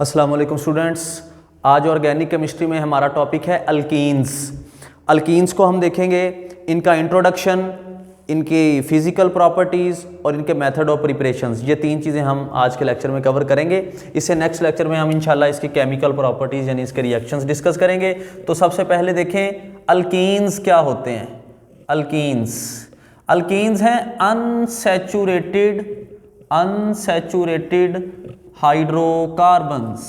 अस्सलाम वालेकुम स्टूडेंट्स। आज ऑर्गेनिक केमिस्ट्री में हमारा टॉपिक है अल्कीन्स। अल्कीन्स को हम देखेंगे, इनका इंट्रोडक्शन, इनकी फिजिकल प्रॉपर्टीज़ और इनके मेथड ऑफ प्रिपरेशंस। ये तीन चीज़ें हम आज के लेक्चर में कवर करेंगे। इससे नेक्स्ट लेक्चर में हम इंशाल्लाह इसकी केमिकल प्रॉपर्टीज़ यानी इसके रिएक्शंस डिस्कस करेंगे। तो सबसे पहले देखें अल्कीन्स क्या होते हैं। अल्कीन्स हैं अनसैचुरेटेड हाइड्रोकार्बन्स।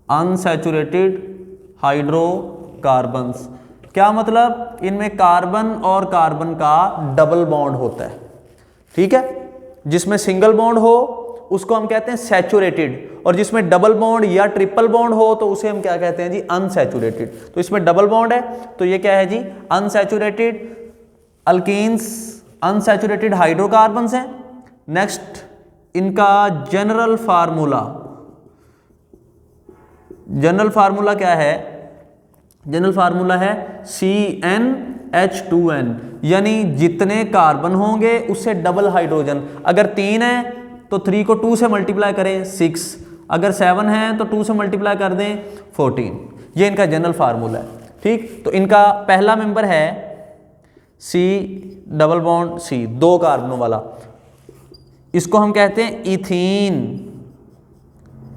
अनसैचुरेटेड हाइड्रोकार्बन्स क्या मतलब? इनमें कार्बन और कार्बन का डबल बॉन्ड होता है, ठीक है। जिसमें सिंगल बॉन्ड हो उसको हम कहते हैं सैचुरेटेड, और जिसमें डबल बॉन्ड या ट्रिपल बॉन्ड हो तो उसे हम क्या कहते हैं जी? अनसैचुरेटेड। तो इसमें डबल बॉन्ड है तो ये क्या है जी? अनसैचुरेटेड। अल्कीन्स अनसैचुरेटेड हाइड्रोकार्बन्स हैं। नेक्स्ट इनका जनरल फार्मूला क्या है? जनरल फार्मूला है CnH2n, यानी जितने कार्बन होंगे उससे डबल हाइड्रोजन। अगर 3 है तो 3 को 2 से मल्टीप्लाई करें 6, अगर 7 है तो 2 से मल्टीप्लाई कर दें 14। ये इनका जनरल फार्मूला है, ठीक। तो इनका पहला मेंबर है C डबल बॉन्ड C, 2 कार्बनों वाला। इसको हम कहते हैं इथीन।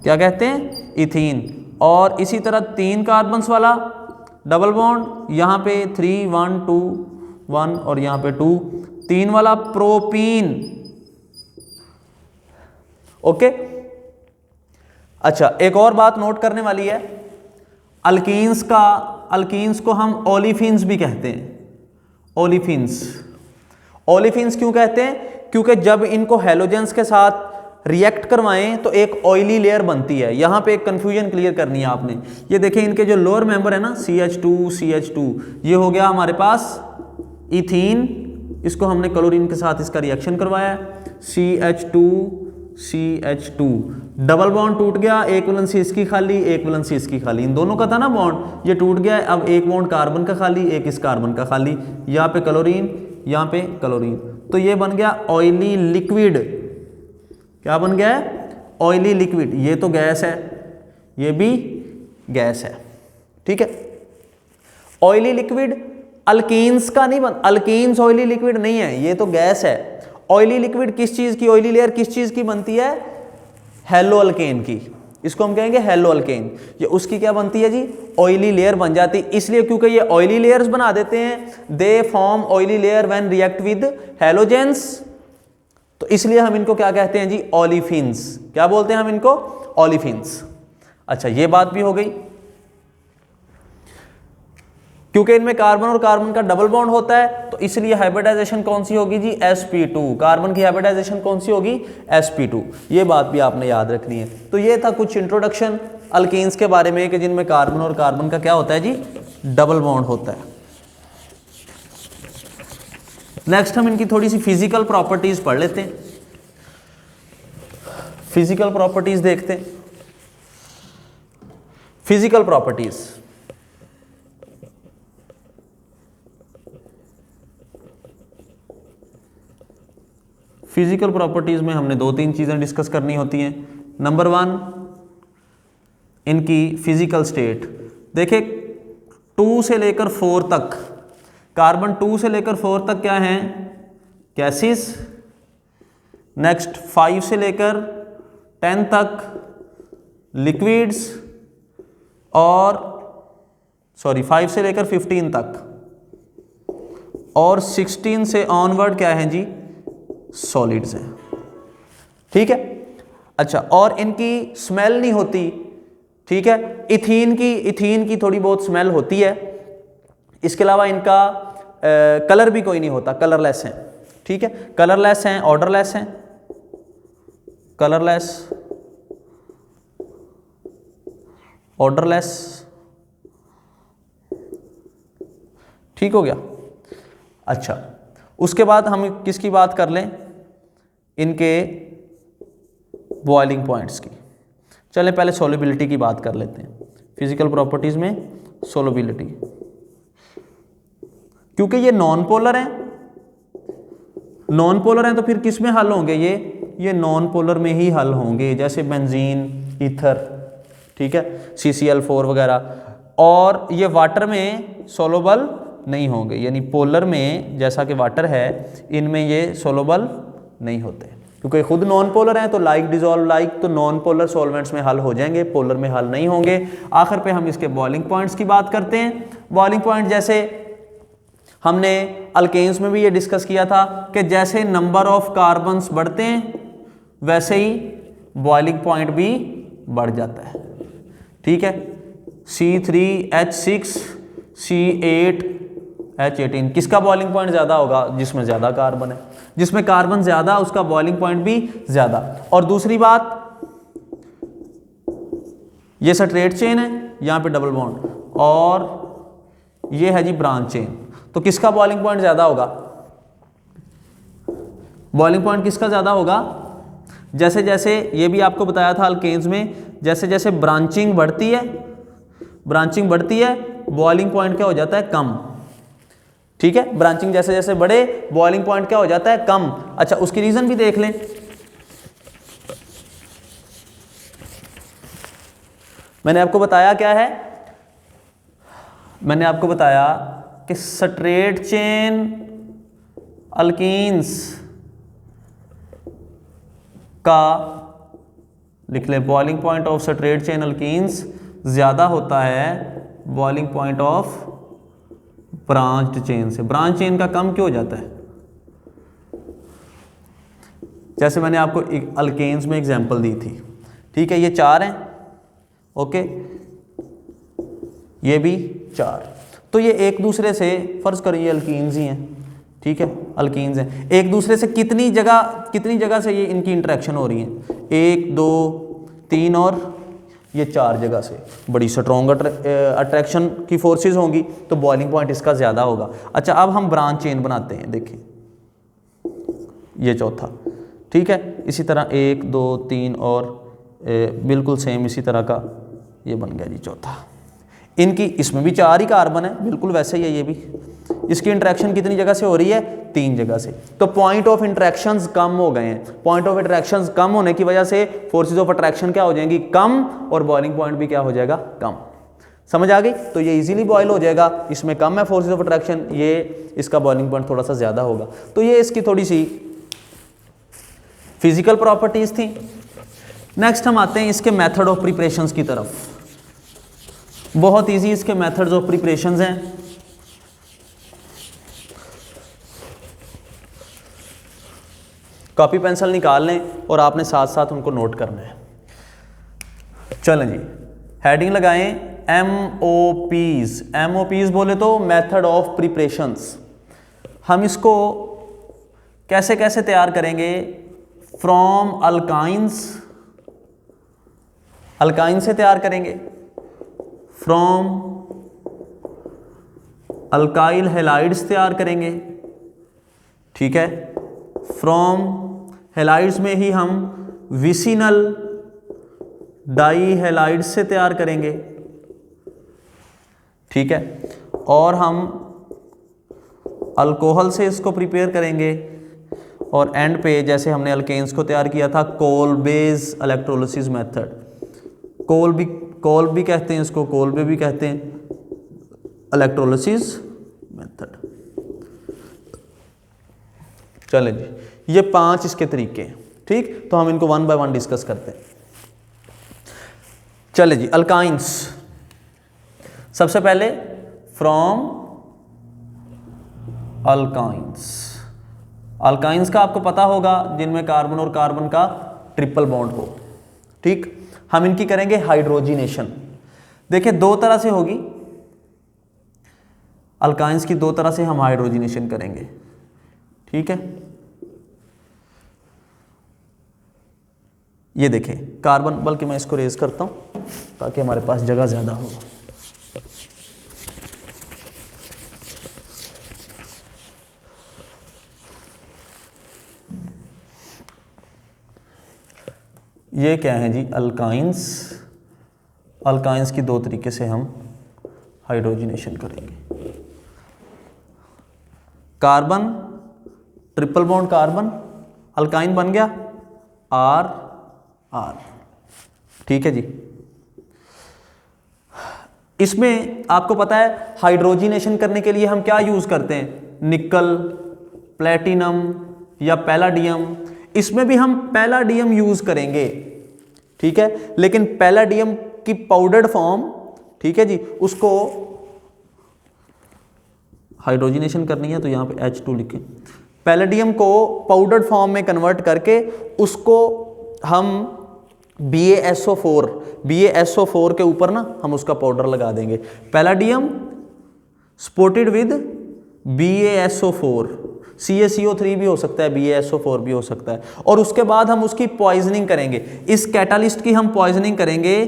क्या कहते हैं? इथीन। और इसी तरह 3 कार्बन्स वाला डबल बॉन्ड, यहाँ पे 3 1 2 1 और यहाँ पे 2, 3 वाला प्रोपीन। ओके। अच्छा, एक और बात नोट करने वाली है, अल्कीन्स को हम ओलिफिन्स भी कहते हैं। ओलिफिन्स क्यों कहते हैं? क्योंकि जब इनको हैलोजेंस के साथ रिएक्ट करवाएं तो एक ऑयली लेयर बनती है। यहां पे एक कंफ्यूजन क्लियर करनी है आपने। ये देखें, इनके जो लोअर मेंबर है ना CH2, ये हो गया हमारे पास इथीन। इसको हमने क्लोरीन के साथ इसका रिएक्शन करवाया, CH2 डबल बॉन्ड टूट गया, एक वैलेंसी इसकी खाली, एक वैलेंसी इसकी खाली। इन दोनों का था ना बॉन्ड, ये टूट गया। अब एक बॉन्ड कार्बन का खाली, एक इस कार्बन का खाली, यहाँ पे क्लोरीन, यहाँ पे क्लोरीन। तो ये बन गया ऑयली लिक्विड। क्या बन गया है? Oily liquid. ये तो गैस है, ये भी गैस है, ठीक है। ऑयली लिक्विड अल्कीन्स का नहीं अल्कीन्स ऑयली लिक्विड नहीं है, ये तो गैस है। ऑयली लिक्विड किस चीज की, ऑयली लेयर किस चीज की बनती है? हेलो अल्केन की। इसको हम कहेंगे हेलो अल्केन। ये उसकी क्या बनती है जी? ऑयली लेयर बन जाती है। इसलिए क्योंकि ये ऑयली लेयर्स बना देते हैं, they form oily layer when react with halogens. तो इसलिए हम इनको क्या कहते हैं जी? ओलिफिन्स। क्या बोलते हैं हम इनको? ओलिफिन्स। अच्छा, ये बात भी हो गई। क्योंकि इनमें कार्बन और कार्बन का डबल बॉन्ड होता है तो इसलिए हाइब्रिडाइजेशन कौन सी होगी जी? sp2। कार्बन की हाइब्रिडाइजेशन कौन सी होगी? sp2। ये बात भी आपने याद रखनी है। तो ये था कुछ इंट्रोडक्शन अल्कीन्स के बारे में कि जिनमें कार्बन और कार्बन का क्या होता है जी? डबल बॉन्ड होता है। नेक्स्ट हम इनकी थोड़ी सी फिजिकल प्रॉपर्टीज पढ़ लेते हैं। फिजिकल प्रॉपर्टीज देखते हैं। फिजिकल प्रॉपर्टीज में हमने 2-3 चीजें डिस्कस करनी होती हैं। नंबर 1, इनकी फिजिकल स्टेट। देखिए 2 से लेकर 4 तक, कार्बन 2 से लेकर 4 तक क्या हैं? गैसेस। नेक्स्ट 5 से लेकर 10 तक लिक्विड्स, और 5 से लेकर 15 तक, और 16 से ऑनवर्ड क्या है जी? सॉलिड्स हैं, ठीक है। अच्छा, और इनकी स्मेल नहीं होती, ठीक है। इथीन की थोड़ी बहुत स्मेल होती है। इसके अलावा इनका कलर भी कोई नहीं होता, कलरलेस हैं, ठीक है। कलरलेस हैं, ऑर्डरलेस हैं, कलरलेस, ऑर्डरलेस, ठीक हो गया। अच्छा, उसके बाद हम किसकी बात कर लें? इनके बॉइलिंग पॉइंट्स की। चलें पहले सोल्युबिलिटी की बात कर लेते हैं। फिजिकल प्रॉपर्टीज में सोल्युबिलिटी, क्योंकि ये नॉन पोलर हैं तो फिर किस में हल होंगे? ये ये नॉन पोलर में ही हल होंगे, जैसे बेंजीन, ईथर, ठीक है, CCl4 वगैरह। और ये वाटर में सोलोबल नहीं होंगे, यानी पोलर में जैसा कि वाटर है इनमें ये सोलोबल नहीं होते, क्योंकि खुद नॉन पोलर हैं। तो लाइक डिजॉल्व लाइक, तो नॉन पोलर सॉल्वेंट्स में हल हो जाएंगे, पोलर में हल नहीं होंगे। आखिर पे हम इसके बॉइलिंग पॉइंट्स की बात करते हैं। बॉइलिंग पॉइंट जैसे हमने अल्केन्स में भी ये डिस्कस किया था कि जैसे नंबर ऑफ कार्बन्स बढ़ते हैं वैसे ही बॉइलिंग पॉइंट भी बढ़ जाता है, ठीक है। C3H6 C8H18, किसका बॉइलिंग पॉइंट ज़्यादा होगा? जिसमें ज़्यादा कार्बन है, जिसमें कार्बन ज़्यादा उसका बॉइलिंग पॉइंट भी ज़्यादा। और दूसरी बात, ये स्ट्रेट चेन है, यहाँ पे डबल बॉन्ड, और ये है जी ब्रांच चेन, तो किसका बॉइलिंग पॉइंट ज़्यादा होगा? बॉइलिंग पॉइंट किसका ज़्यादा होगा? जैसे जैसे ये भी आपको बताया था अल्केन्स में, जैसे जैसे ब्रांचिंग बढ़ती है बॉइलिंग पॉइंट क्या हो जाता है? कम, ठीक है। ब्रांचिंग जैसे जैसे बढ़े बॉइलिंग पॉइंट क्या हो जाता है? कम। अच्छा, उसकी रीजन भी देख लें। मैंने आपको बताया क्या है? मैंने आपको बताया कि स्ट्रेट चेन अल्कीन्स का, लिख ले, boiling point of straight chain alkenes ज्यादा होता है boiling point of branched chain से। ब्रांच चेन का कम क्यों हो जाता है? जैसे मैंने आपको अल्केन्स में एग्जांपल दी थी, ठीक है, ये 4 हैं, ओके, ये भी 4, तो ये एक दूसरे से, फर्ज करें ये अल्कीन्स ही हैं, ठीक है, अल्कीन्स हैं, एक दूसरे से कितनी जगह से ये इनकी इंटरेक्शन हो रही है? 1 2 3 और ये 4 जगह से बड़ी स्ट्रॉन्ग अट्रैक्शन की फोर्सेस होंगी, तो बॉइलिंग पॉइंट इसका ज़्यादा होगा। अच्छा, अब हम ब्रांच चेन बनाते हैं, देखिए ये चौथा, ठीक है, इसी तरह 1 2 3 और बिल्कुल सेम इसी तरह का ये बन गया जी चौथा। इनकी, इसमें भी 4 ही कार्बन है, बिल्कुल वैसे ही है ये भी। इसकी इंटरेक्शन कितनी जगह से हो रही है? 3 जगह से। तो पॉइंट ऑफ इंटरेक्शंस कम हो गए हैं। पॉइंट ऑफ इंटरेक्शंस कम होने की वजह से फोर्सेस ऑफ अट्रैक्शन क्या हो जाएंगी? कम, और बॉइलिंग पॉइंट भी क्या हो जाएगा? कम। समझ आ गई? तो ये इजीली बॉयल हो जाएगा, इसमें कम है फोर्सेस ऑफ अट्रैक्शन, ये इसका बॉइलिंग पॉइंट थोड़ा सा ज़्यादा होगा। तो ये इसकी थोड़ी सी फिजिकल प्रॉपर्टीज़ थी। नेक्स्ट हम आते हैं इसके मेथड ऑफ प्रिपरेशंस की तरफ। बहुत ईजी इसके मेथड्स ऑफ प्रिपरेशंस हैं। कॉपी पेंसिल निकाल लें और आपने साथ साथ उनको नोट करना है। चलें जी, हेडिंग लगाएं MOPs। MOPs बोले तो मेथड ऑफ प्रिपरेशंस। हम इसको कैसे कैसे तैयार करेंगे? फ्रॉम अल्काइंस, अल्काइन से तैयार करेंगे, फ्रॉम अल्काइल हेलाइड्स तैयार करेंगे, ठीक है। फ्रॉम हेलाइड्स में ही हम विसिनल डाई हेलाइड्स से तैयार करेंगे, ठीक है। और हम अल्कोहल से इसको प्रिपेयर करेंगे, और एंड पे जैसे हमने अल्केन्स को तैयार किया था कोलबेज इलेक्ट्रोलिसिस मेथड। कोल भी कहते हैं इसको, कोलबे भी कहते हैं, इलेक्ट्रोलिसिस मेथड। चलें जी, ये 5 इसके तरीके हैं, ठीक। तो हम इनको 1 बाय 1 डिस्कस करते हैं। चले जी, अल्काइंस। सबसे पहले फ्रॉम अल्काइंस। अल्काइंस का आपको पता होगा जिनमें कार्बन और कार्बन का ट्रिपल बॉन्ड हो, ठीक। हम इनकी करेंगे हाइड्रोजिनेशन। देखिए 2 तरह से होगी अल्काइंस की, 2 तरह से हम हाइड्रोजिनेशन करेंगे, ठीक है। ये देखें कार्बन, बल्कि मैं इसको रेज करता हूं ताकि हमारे पास जगह ज्यादा हो। ये क्या है जी? अल्काइंस। अल्काइंस की 2 तरीके से हम हाइड्रोजिनेशन करेंगे। Carbon, triple bond carbon, alkyne बन गया, आर आर। ठीक है जी। इसमें आपको पता है हाइड्रोजिनेशन करने के लिए हम क्या यूज करते हैं, निकल, प्लेटिनम या पैलाडियम। इसमें भी हम पैलाडियम यूज करेंगे, ठीक है, लेकिन पैलाडियम की पाउडर्ड फॉर्म, ठीक है जी, उसको हाइड्रोजिनेशन करनी है तो यहां पे H2 लिखें। पैलेडियम को पाउडर्ड फॉर्म में कन्वर्ट करके उसको हम BaSO4 के ऊपर ना हम उसका पाउडर लगा देंगे। Palladium supported with BaSO4, CaCO3 भी हो सकता है, BaSO4 भी हो सकता है, और उसके बाद हम उसकी पॉइजनिंग करेंगे। इस कैटालिस्ट की हम पॉइजनिंग करेंगे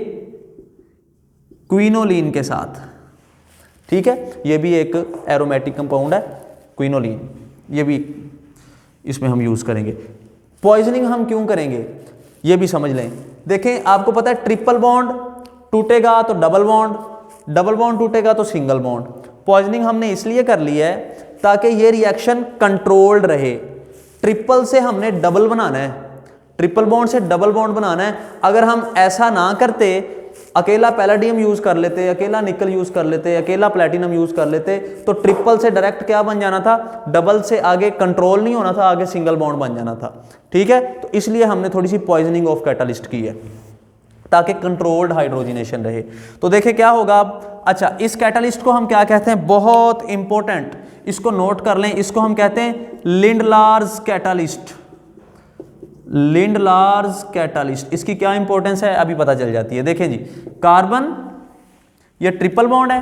क्विनोलिन के साथ, ठीक है। ये भी एक एरोमेटिक कंपाउंड है क्विनोलिन, ये भी इसमें हम यूज करेंगे। पॉइजनिंग हम क्यों करेंगे ये भी समझ लें। देखें, आपको पता है ट्रिपल बॉन्ड टूटेगा तो डबल बॉन्ड, डबल बॉन्ड टूटेगा तो सिंगल बॉन्ड। पॉइजनिंग हमने इसलिए कर ली है ताकि ये रिएक्शन कंट्रोल्ड रहे। ट्रिपल से हमने डबल बनाना है, ट्रिपल बॉन्ड से डबल बॉन्ड बनाना है। अगर हम ऐसा ना करते, अकेला पैलेडियम यूज कर लेते, अकेला निकल यूज कर लेते, अकेला प्लैटिनम यूज कर लेते, तो ट्रिपल से डायरेक्ट क्या बन जाना था, डबल से आगे कंट्रोल नहीं होना था, आगे सिंगल बॉन्ड बन जाना था, ठीक है। तो इसलिए हमने थोड़ी सी पॉइजनिंग ऑफ कैटालिस्ट की है ताकि कंट्रोल्ड हाइड्रोजिनेशन रहे। तो देखें क्या होगा अब। अच्छा, इस कैटालिस्ट को हम क्या कहते हैं, बहुत इंपॉर्टेंट, इसको नोट कर लें, इसको हम कहते हैं लिंडलार्स कैटालिस्ट। लिंडलार्स कैटालिस्ट, इसकी क्या इंपॉर्टेंस है अभी पता चल जाती है। देखें जी, कार्बन ये ट्रिपल बॉन्ड है,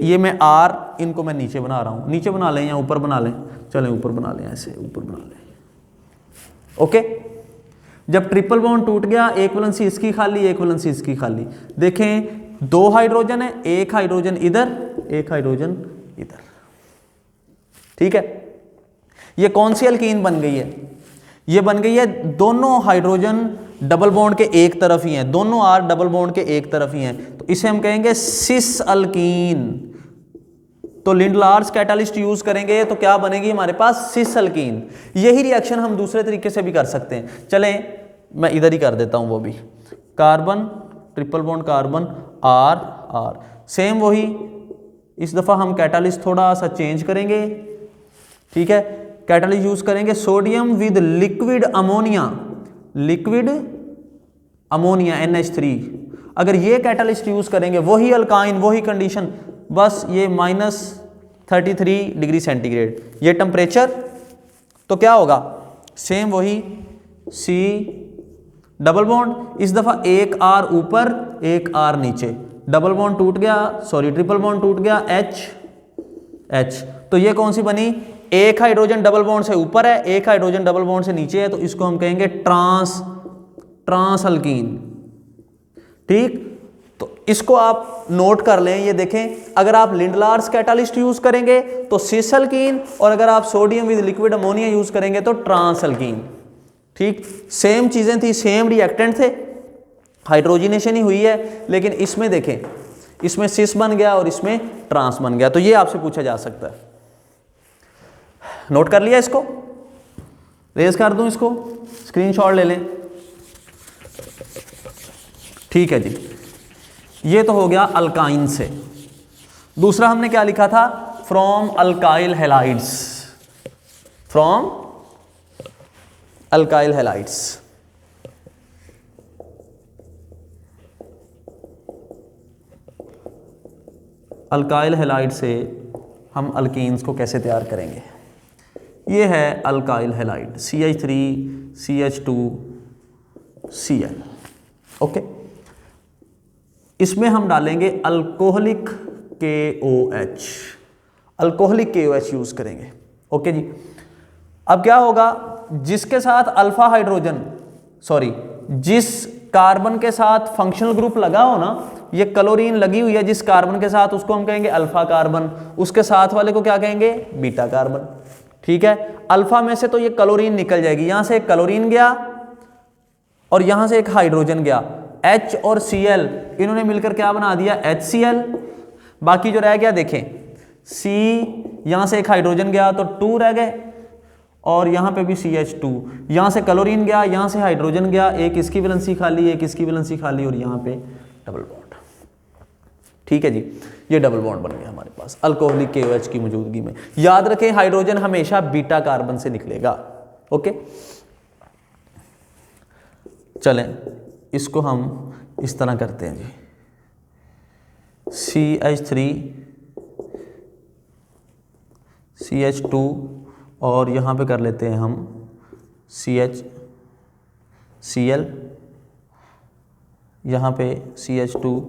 ये मैं R, इनको मैं नीचे बना रहा हूं, नीचे बना लें या ऊपर बना लें, चलें ऊपर बना लें, ऐसे ऊपर बना लें, ओके। जब ट्रिपल बॉन्ड टूट गया, एक वैलेंसी इसकी खाली, एक वैलेंसी इसकी खाली। देखें, 2 हाइड्रोजन है, एक हाइड्रोजन इधर, एक हाइड्रोजन इधर, ठीक है। ये कौन सी अल्कीन बन गई है, ये बन गई है दोनों हाइड्रोजन डबल बॉन्ड के एक तरफ ही हैं, दोनों R डबल बॉन्ड के एक तरफ ही हैं, तो इसे हम कहेंगे सिस अल्कीन। तो लिंडलार्स कैटालिस्ट यूज करेंगे तो क्या बनेगी हमारे पास, सिस अल्कीन। यही रिएक्शन हम दूसरे तरीके से भी कर सकते हैं, चलें मैं इधर ही कर देता हूं वो भी। Carbon triple bond carbon R R, same वही, इस दफा हम कैटालिस्ट थोड़ा सा चेंज करेंगे, ठीक है। कैटालिस्ट यूज करेंगे sodium with liquid ammonia, liquid ammonia NH3। अगर ये कैटालिस्ट यूज करेंगे, वही अल्काइन, वही कंडीशन, बस ये -33 डिग्री सेंटीग्रेड ये टेम्परेचर, तो क्या होगा, सेम वही C डबल बॉन्ड, इस दफा एक R ऊपर एक R नीचे, डबल बॉन्ड टूट गया, सॉरी ट्रिपल बॉन्ड टूट गया, H। तो ये कौन सी बनी, एक हाइड्रोजन डबल बॉन्ड से ऊपर है, एक हाइड्रोजन डबल बॉन्ड से नीचे है, तो इसको हम कहेंगे ट्रांस अल्कीन, ठीक। तो इसको आप नोट कर लें, ये देखें, अगर आप लिंडलार्स कैटालिस्ट यूज करेंगे तो सिस अल्कीन, और अगर आप sodium with liquid ammonia use करेंगे तो ट्रांस अल्कीन, ठीक। सेम चीजें थी, सेम रिएक्टेंट थे, हाइड्रोजिनेशन ही हुई है, लेकिन इसमें देखें, इसमें सिस बन गया और इसमें ट्रांस बन गया। तो ये आपसे पूछा जा सकता है, नोट कर लिया, इसको रेज कर दूं, इसको स्क्रीनशॉट ले लें, ठीक है जी। ये तो हो गया अल्काइन से। दूसरा हमने क्या लिखा था, from alkyl halides, from alkyl halides. Alkyl halide से हम अल्कीन्स को कैसे तैयार करेंगे। ये है alkyl halide, CH3 CH2 Cl, okay. इसमें हम डालेंगे alcoholic KOH, alcoholic KOH use करेंगे, ओके जी। अब क्या होगा, जिसके साथ अल्फा हाइड्रोजन, सॉरी जिस कार्बन के साथ फंक्शनल ग्रुप लगा हो ना, ये क्लोरीन लगी हुई है जिस कार्बन के साथ, उसको हम कहेंगे अल्फा कार्बन, उसके साथ वाले को क्या कहेंगे, बीटा कार्बन, ठीक है। अल्फा में से तो ये क्लोरीन निकल जाएगी, यहां से एक क्लोरीन गया और यहां से एक हाइड्रोजन गया, H और Cl इन्होंने मिलकर क्या बना दिया, HCl। बाकी जो रह गया देखें, C, यहां से एक हाइड्रोजन गया तो 2 रह गए, और यहाँ पे भी CH2, यहाँ से क्लोरीन गया, यहाँ से हाइड्रोजन गया, एक इसकी वैलेंसी खाली, एक इसकी वैलेंसी खाली, और यहाँ पे डबल बॉन्ड। ठीक है जी, ये डबल बॉन्ड बन गया हमारे पास अल्कोहलिक KOH की मौजूदगी में। याद रखें हाइड्रोजन हमेशा बीटा कार्बन से निकलेगा। ओके, चलें इसको हम इस तरह करते हैं जी, CH3 CH2 और यहाँ पे कर लेते हैं हम CH यहाँ पे CH2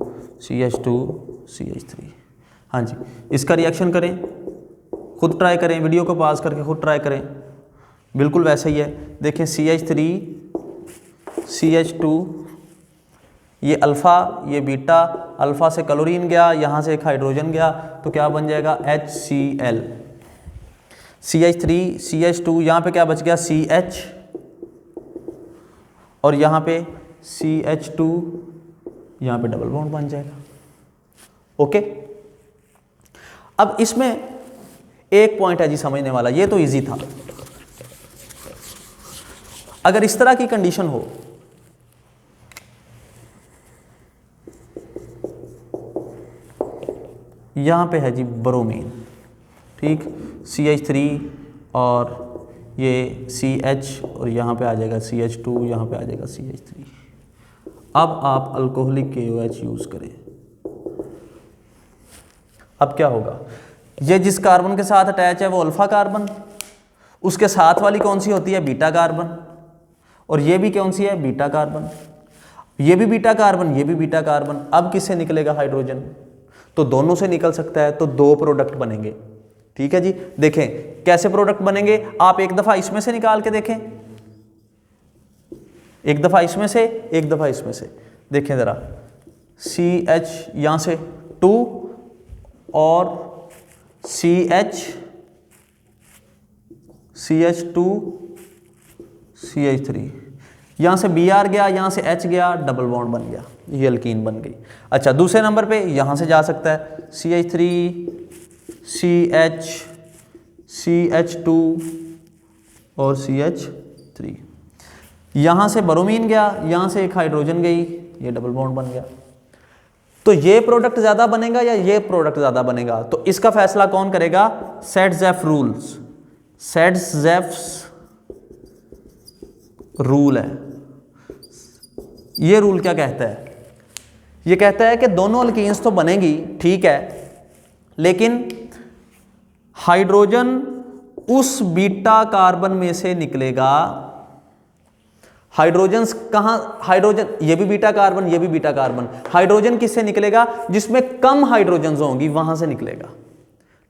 CH3। हाँ जी, इसका रिएक्शन करें, खुद ट्राई करें, वीडियो को पॉज करके खुद ट्राई करें, बिल्कुल वैसे ही है। देखें CH3 CH2, ये अल्फ़ा ये बीटा, अल्फ़ा से क्लोरीन गया, यहाँ से एक हाइड्रोजन गया, तो क्या बन जाएगा HCl। CH3 CH2, यहाँ पे क्या बच गया CH, और यहाँ पे CH2, यहाँ पे डबल बॉन्ड बन जाएगा। ओके, अब इसमें एक पॉइंट है जी समझने वाला, ये तो इजी था। अगर इस तरह की कंडीशन हो, यहाँ पे है जी ब्रोमीन, ठीक, CH3 और ये CH, और यहाँ पे आ जाएगा CH2, यहाँ पे आ जाएगा CH3। अब आप अल्कोहलिक KOH यूज़ करें। अब क्या होगा, ये जिस कार्बन के साथ अटैच है वो अल्फा कार्बन, उसके साथ वाली कौन सी होती है बीटा कार्बन, और ये भी कौन सी है बीटा कार्बन, ये भी बीटा कार्बन, ये भी बीटा कार्बन। अब किससे निकलेगा हाइड्रोजन, तो दोनों से निकल सकता है, तो दो प्रोडक्ट बनेंगे। ठीक है जी, देखें कैसे प्रोडक्ट बनेंगे, आप एक दफा इसमें से निकाल के देखें, एक दफा इसमें से, एक दफा इसमें से। देखें जरा, CH यहां से 2 और CH2 CH3, यहां से Br गया, यहां से H गया, डबल बॉन्ड बन गया, ये अल्कीन बन गई। अच्छा, दूसरे नंबर पे यहां से जा सकता है CH3 CH CH2 और CH3, यहां से ब्रोमीन गया, यहां से एक हाइड्रोजन गई, ये डबल बॉन्ड बन गया। तो ये प्रोडक्ट ज्यादा बनेगा या ये प्रोडक्ट ज्यादा बनेगा, तो इसका फैसला कौन करेगा, सेट-ज़ेफ रूल्स, सेट-ज़ेफ्स रूल है। ये रूल क्या कहता है, ये कहता है कि दोनों अल्कीन्स तो बनेंगी, ठीक है, लेकिन हाइड्रोजन उस बीटा कार्बन में से निकलेगा। हाइड्रोजन कहां, हाइड्रोजन ये भी बीटा कार्बन, ये भी बीटा कार्बन, हाइड्रोजन किससे निकलेगा, जिसमें कम हाइड्रोजन होंगी वहां से निकलेगा।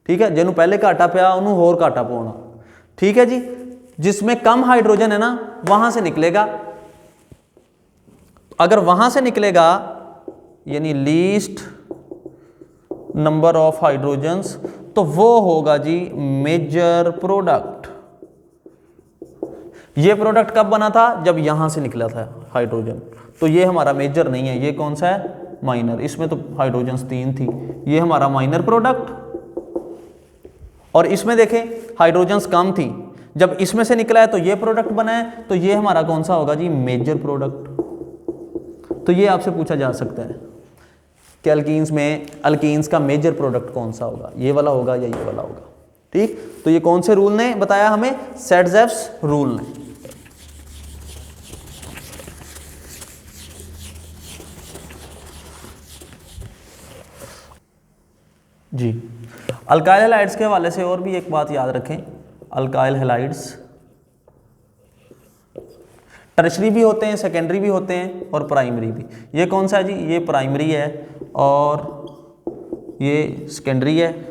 ठीक है, जिन्होंने पहले घाटा पिया उन्होंने होर घाटा पाना। ठीक है जी, जिसमें कम हाइड्रोजन है ना वहां से निकलेगा। अगर वहां से निकलेगा यानी लीस्ट नंबर ऑफ हाइड्रोजन्स, तो वो होगा जी मेजर प्रोडक्ट। ये प्रोडक्ट कब बना था, जब यहां से निकला था हाइड्रोजन, तो ये हमारा मेजर नहीं है, ये कौन सा है माइनर, इसमें तो हाइड्रोजन्स 3 थी, ये हमारा माइनर प्रोडक्ट। और इसमें देखें हाइड्रोजन्स कम थी, जब इसमें से निकला है तो ये प्रोडक्ट बना है, तो ये हमारा कौन सा होगा जी मेजर प्रोडक्ट। तो ये आपसे पूछा जा सकता है कि अल्कीन्स में अल्कीन्स का मेजर प्रोडक्ट कौन सा होगा, ये वाला होगा या ये वाला होगा। ठीक, तो ये कौन से रूल ने बताया हमें, सेट-ज़ेफ्स रूल ने। जी, अल्काइल हैलाइड्स के हवाले से और भी एक बात याद रखें, अल्काइल हैलाइड्स टर्शरी भी होते हैं, सेकेंडरी भी होते हैं और प्राइमरी भी। ये कौन सा है जी, ये प्राइमरी है और ये सेकेंडरी है,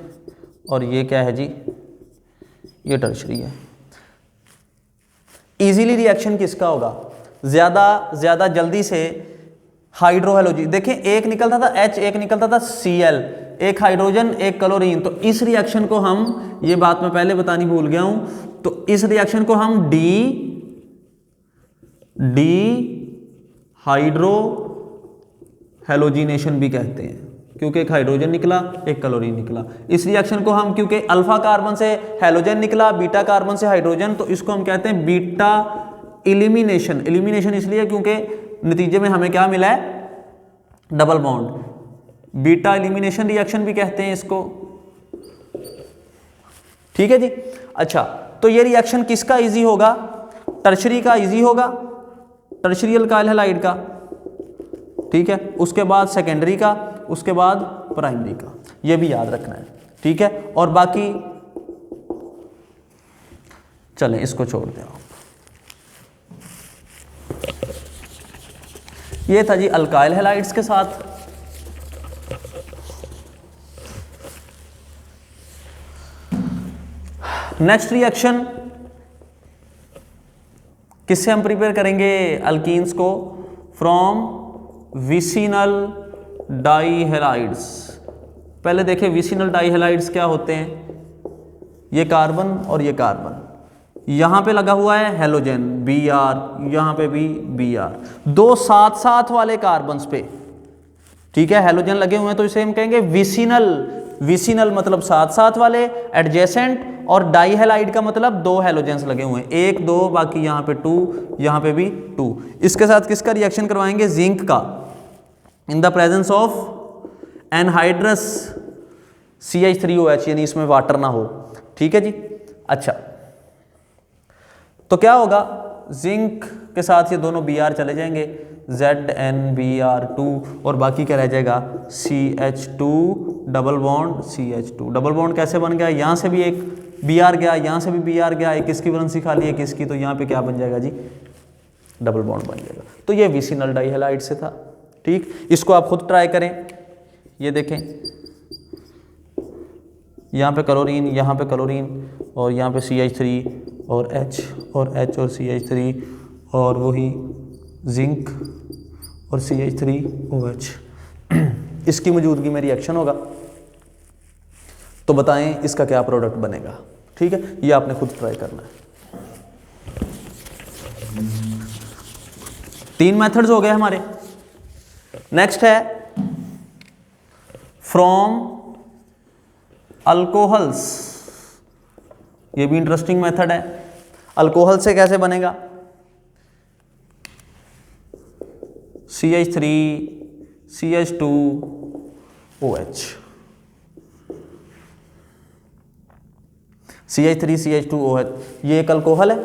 और ये क्या है जी, ये टर्शरी है। इजीली रिएक्शन किसका होगा, ज़्यादा जल्दी से हाइड्रोहेलोजी। देखें एक निकलता था H, एक निकलता था Cl, एक हाइड्रोजन एक क्लोरीन, तो इस रिएक्शन को हम, ये बात मैं पहले बतानी भूल गया हूं, तो इस रिएक्शन को हम डी हाइड्रो हेलोजिनेशन भी कहते हैं। क्योंकि एक हाइड्रोजन निकला, एक क्लोरीन निकला। इस रिएक्शन को हम, क्योंकि अल्फा कार्बन से हैलोजन निकला, बीटा कार्बन से हाइड्रोजन, तो इसको हम कहते हैं बीटा एलिमिनेशन। एलिमिनेशन इसलिए क्योंकि नतीजे में हमें क्या मिला है, double bond. Beta elimination reaction भी कहते हैं इसको, ठीक है जी। अच्छा, तो ये रिएक्शन किसका इजी होगा, टर्शरी का इजी होगा, टर्शरी अल्काइल हैलाइड का, ठीक है। उसके बाद सेकेंडरी का, उसके बाद प्राइमरी का, ये भी याद रखना है, ठीक है। और बाकी चलें इसको छोड़ दें आप। ये था जी अल्काइल हैलाइड्स के साथ। नेक्स्ट रिएक्शन किससे हम प्रिपेयर करेंगे अल्कीन्स को, फ्रॉम विसिनल डाइहैलाइड्स। पहले देखें विसिनल डाइहैलाइड्स क्या होते हैं। ये कार्बन और ये कार्बन, यहां पे लगा हुआ है हेलोजन Br, यहां पे भी Br, दो साथ साथ वाले कार्बन्स पे, ठीक है, हेलोजन लगे हुए हैं, तो इसे हम कहेंगे विसिनल। विसिनल मतलब साथ साथ वाले, एडजेसेंट, और डाइहैलाइड का मतलब दो हेलोजेंस लगे हुए हैं, एक दो, बाकी यहाँ पे 2, यहाँ पे भी 2। इसके साथ किसका रिएक्शन करवाएंगे, जिंक का, in the presence of anhydrous CH3OH, यानी इसमें वाटर ना हो, ठीक है जी। अच्छा, तो क्या होगा, जिंक के साथ ये दोनों Br चले जाएंगे, ZnBr2, और बाकी क्या रह जाएगा CH2 double bond CH2। Double bond कैसे बन गया, यहाँ से भी एक Br गया, यहाँ से भी Br गया, एक इसकी वैलेंसी खाली है किसकी, तो यहाँ पे क्या बन जाएगा जी, डबल बॉन्ड बन जाएगा। तो ये विसिनल डाइहैलाइड से था, ठीक। इसको आप खुद ट्राई करें, ये देखें, यहाँ पे क्लोरीन, यहाँ पे क्लोरीन, और यहाँ पे CH3 और H और H और CH3, और वही जिंक और CH3OH, इसकी मौजूदगी में रिएक्शन होगा। तो बताएं इसका क्या प्रोडक्ट बनेगा, ठीक है। ये आपने खुद ट्राई करना है। 3 मेथड्स हो गए हमारे। नेक्स्ट है फ्रॉम अल्कोहल्स। ये भी इंटरेस्टिंग मेथड है। अल्कोहल से कैसे बनेगा, CH3 CH2OH, CH3 CH2OH, ये एक अल्कोहल है,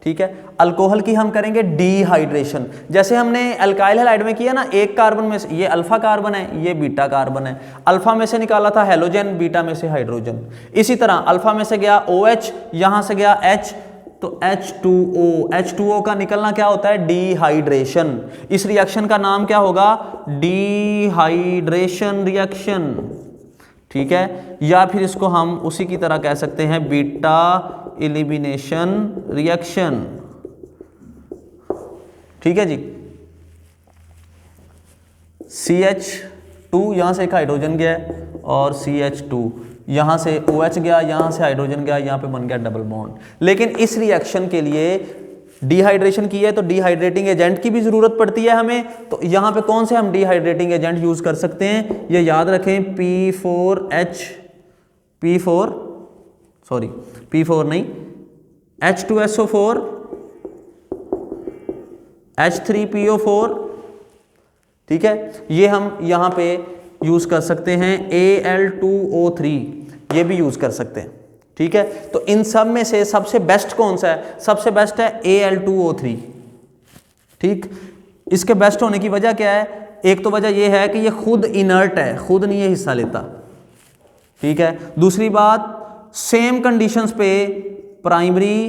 ठीक है। अल्कोहल की हम करेंगे डिहाइड्रेशन, जैसे हमने अल्काइल हैलाइड में किया ना, एक कार्बन में से, ये अल्फा कार्बन है, ये बीटा कार्बन है, अल्फा में से निकाला था हेलोजन, बीटा में से हाइड्रोजन। इसी तरह अल्फा में से गया OH, यहां से गया H, तो H2O, H2O का निकलना क्या होता है, डिहाइड्रेशन। इस रिएक्शन का नाम क्या होगा, डिहाइड्रेशन रिएक्शन, ठीक है। या फिर इसको हम उसी की तरह कह सकते हैं बीटा एलिमिनेशन रिएक्शन, ठीक है जी। CH2, यहां से एक हाइड्रोजन गया है, और CH2, यहां से OH गया, यहां से हाइड्रोजन गया, यहां पे बन गया डबल बॉन्ड। लेकिन इस रिएक्शन के लिए डिहाइड्रेशन की है तो डिहाइड्रेटिंग एजेंट की भी जरूरत पड़ती है हमें। तो यहां पे कौन से हम डिहाइड्रेटिंग एजेंट यूज कर सकते हैं, ये याद रखें, P4 नहीं, H2SO4, H3PO4, ठीक है। ये हम यहां पे यूज कर सकते हैं Al2O3, ये भी यूज कर सकते हैं, ठीक है। तो इन सब में से सबसे बेस्ट कौन सा है, सबसे बेस्ट है Al2O3, ठीक। इसके बेस्ट होने की वजह क्या है, एक तो वजह यह है कि ये खुद इनर्ट है, खुद नहीं ये हिस्सा लेता, ठीक है। दूसरी बात, सेम कंडीशंस पे प्राइमरी,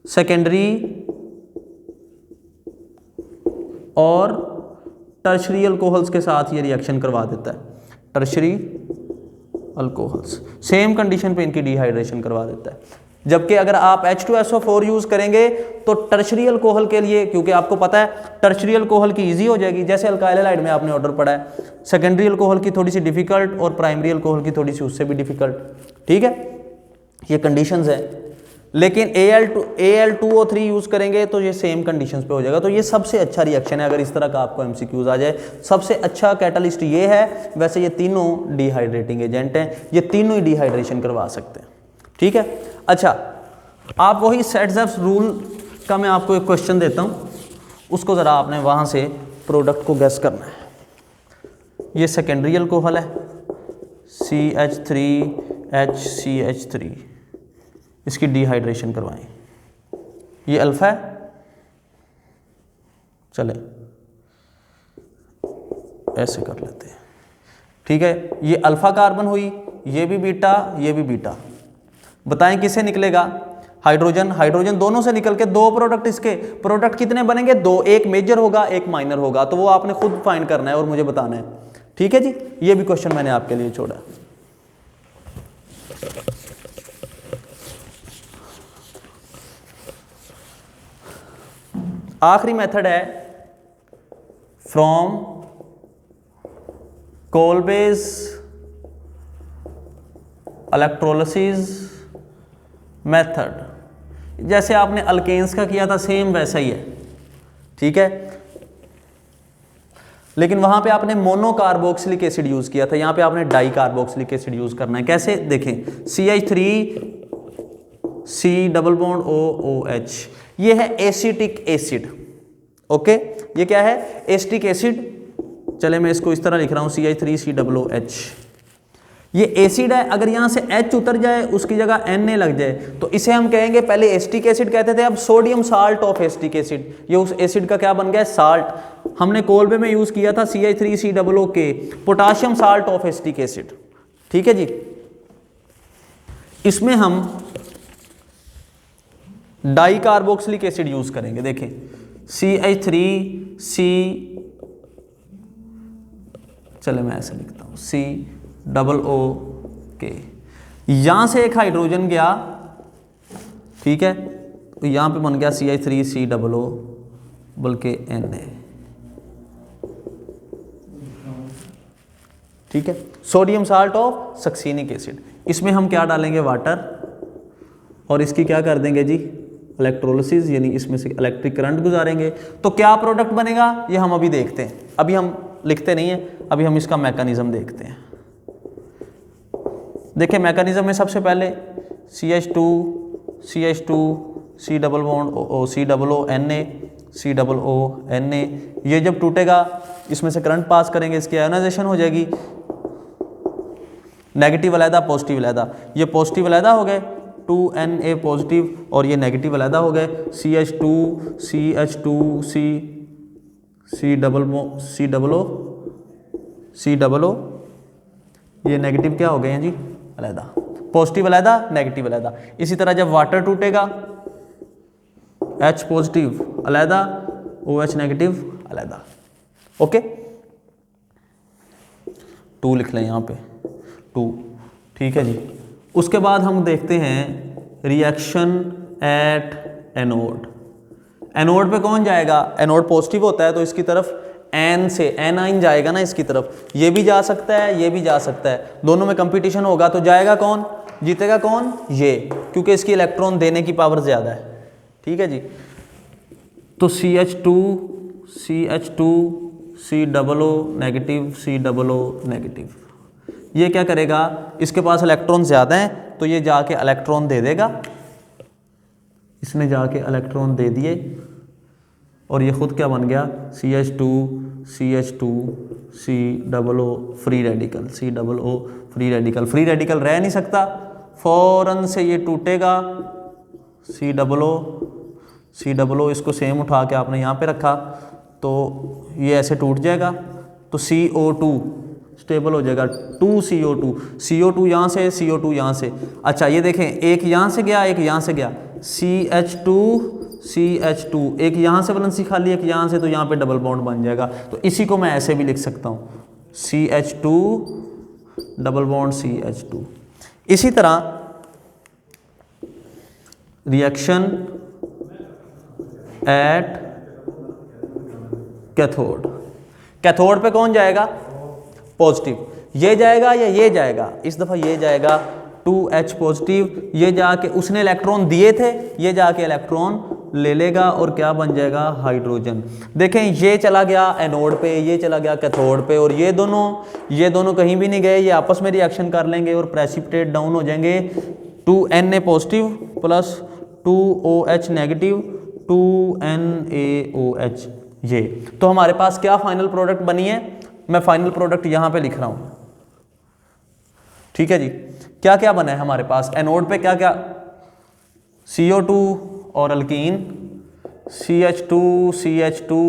सेकेंडरी और टर्शरी अल्कोहल्स के साथ ये रिएक्शन करवा देता है। टर्शरी अल्कोहल्स सेम कंडीशन पे इनकी डिहाइड्रेशन करवा देता है। जबकि अगर आप H2SO4 यूज करेंगे तो टर्शरी अल्कोहल के लिए, क्योंकि आपको पता है टर्शरी अल्कोहल की इजी हो जाएगी, जैसे अल्काइल हैलाइड में आपने ऑर्डर पढ़ा है, सेकेंडरी अल्कोहल की थोड़ी सी डिफिकल्ट और प्राइमरी अल्कोहल की थोड़ी सी उससे भी डिफिकल्ट, ठीक है। ये कंडीशंस है। लेकिन Al2O3 यूज करेंगे तो ये सेम कंडीशंस पे हो जाएगा। तो ये सबसे अच्छा रिएक्शन है अगर इस तरह का आपको एमसीक्यूज आ जाए। सबसे अच्छा कैटालिस्ट ये है। वैसे ये तीनों डिहाइड्रेटिंग एजेंट हैं, ये तीनों ही डिहाइड्रेशन करवा सकते हैं, ठीक है। अच्छा, आप वही सेट-ज़ेप्स रूल का मैं आपको एक क्वेश्चन देता हूँ, उसको ज़रा आपने वहाँ से प्रोडक्ट को गैस करना है। ये सेकेंडरी अल्कोहल है CH3HCH3, इसकी डिहाइड्रेशन करवाएं। ये अल्फा है, चले ऐसे कर लेते हैं, ठीक है। ये अल्फा कार्बन हुई, ये भी बीटा, ये भी बीटा। बताएं किससे निकलेगा? हाइड्रोजन। हाइड्रोजन दोनों से निकल के दो प्रोडक्ट, इसके प्रोडक्ट कितने बनेंगे? दो, एक मेजर होगा एक माइनर होगा, तो वो आपने खुद फाइंड करना है और मुझे बताना है, ठीक है जी। ये भी क्वेश्चन मैंने आपके लिए छोड़ा। आखिरी मेथड है फ्रॉम कोलबेज इलेक्ट्रोलिसिस मेथड। जैसे आपने अल्केन्स का किया था सेम वैसा ही है, ठीक है। लेकिन वहां पे आपने मोनोकार्बोक्सिलिक एसिड यूज किया था, यहां पे आपने डाई कार्बोक्सिलिक एसिड यूज करना है। कैसे देखें, CH3C⋯OOH, ये है एसिटिक एसिड, ओके। ये क्या है? Acetic acid. चले मैं इसको इस तरह लिख रहा हूं CH3C⋯OH। ये एसिड है, अगर यहां से H उतर जाए उसकी जगह Na लग जाए तो इसे हम कहेंगे, पहले एसिटिक एसिड कहते थे, अब sodium salt of acetic acid. ये उस एसिड का क्या बन गया? साल्ट। हमने कोलबे में यूज किया था CH3COOK, potassium salt of acetic acid, ठीक है जी। इसमें हम डाई कार्बोक्सिलिक एसिड यूज करेंगे। देखें CH3C, चले मैं ऐसे लिखता हूं COOK। यहां से एक हाइड्रोजन गया, ठीक है, तो यहां पे बन गया CH3COO बल्कि Na, ठीक है। Sodium salt of succinic acid. इसमें हम क्या डालेंगे? वाटर, और इसकी क्या कर देंगे जी? इलेक्ट्रोलिसिस, यानी इसमें से इलेक्ट्रिक करंट गुजारेंगे। तो क्या प्रोडक्ट बनेगा ये हम अभी देखते हैं, अभी हम लिखते नहीं है, अभी हम इसका मैकेनिज्म देखते हैं। देखिए मैकेनिज्म में सबसे पहले CH2 COO Na, ये जब टूटेगा इसमें से करंट पास करेंगे, इसकी आयोनाइजेशन हो जाएगी। नेगेटिव अलहदा पॉजिटिव अलहदा, ये पॉजिटिव अलहदा हो गए 2Na पॉजिटिव, और ये नेगेटिव अलहदा हो गए CH2CH2C⋯O, ये नेगेटिव क्या हो गए हैं जी? अलहदा। पॉजिटिव अलहदा, नेगेटिव अलहदा। इसी तरह जब वाटर टूटेगा H पॉजिटिव अलहदा, OH नेगेटिव अलहदा, ओके। 2 लिख लें यहाँ पे 2, ठीक है जी। उसके बाद हम देखते हैं रिएक्शन एट एनोड। एनोड पे कौन जाएगा? एनोड पॉजिटिव होता है तो इसकी तरफ एन से एनाइन जाएगा ना, इसकी तरफ। ये भी जा सकता है, ये भी जा सकता है, दोनों में कंपटीशन होगा तो जाएगा कौन? जीतेगा कौन? ये, क्योंकि इसकी इलेक्ट्रॉन देने की पावर ज़्यादा है, ठीक है जी। तो CH2CO नेगेटिव COO नेगेटिव, ये क्या करेगा? इसके पास इलेक्ट्रॉन ज़्यादा हैं तो ये जाके इलेक्ट्रॉन दे देगा, इसने जाके इलेक्ट्रॉन दे दिए और ये खुद क्या बन गया? CH2CO free radical, COO free radical. Free radical रह नहीं सकता, फौरन से ये टूटेगा COO, इसको सेम उठा के आपने यहाँ पे रखा तो ये ऐसे टूट जाएगा, तो CO2 स्टेबल हो जाएगा। 2CO2 यहाँ से, CO2 यहाँ से। अच्छा ये देखें, एक यहाँ से गया, एक यहाँ से गया, CH2 एक यहाँ से वैलेंसी खाली, एक यहाँ से, तो यहाँ पे डबल बॉन्ड बन जाएगा। तो इसी को मैं ऐसे भी लिख सकता हूँ CH2 डबल बॉन्ड CH2। इसी तरह रिएक्शन एट कैथोड। कैथोड पे कौन जाएगा? पॉजिटिव। ये जाएगा या ये जाएगा? इस दफा ये जाएगा 2H पॉजिटिव, ये जाके उसने इलेक्ट्रॉन दिए थे, ये जाके इलेक्ट्रॉन ले लेगा और क्या बन जाएगा हाइड्रोजन। देखें ये चला गया एनोड पे, ये चला गया कैथोड पे, और ये दोनों कहीं भी नहीं गए, ये आपस में रिएक्शन कर लेंगे और प्रेसिपिटेट डाउन हो जाएंगे 2Na positive plus 2OH negative 2NaOH। ये तो हमारे पास क्या फाइनल प्रोडक्ट बनी है, मैं फाइनल प्रोडक्ट यहां पे लिख रहा हूं, ठीक है जी। क्या क्या बना है हमारे पास एनोड पे, क्या क्या, CO2 और alkyne, CH2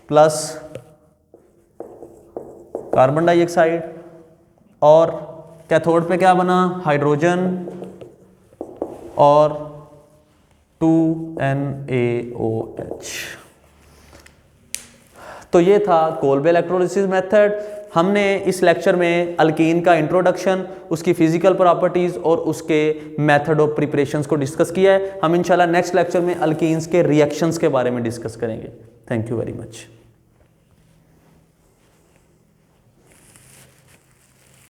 plus carbon dioxide, और कैथोड पे क्या बना हाइड्रोजन और 2NaOH। तो ये था कोल्बे इलेक्ट्रोलिसिस मेथड। हमने इस लेक्चर में अल्कीन का इंट्रोडक्शन, उसकी फिजिकल प्रॉपर्टीज और उसके मेथड ऑफ प्रिपरेशंस को डिस्कस किया है। हम इंशाल्लाह नेक्स्ट लेक्चर में अल्कीन्स के रिएक्शंस के बारे में डिस्कस करेंगे। Thank you very much.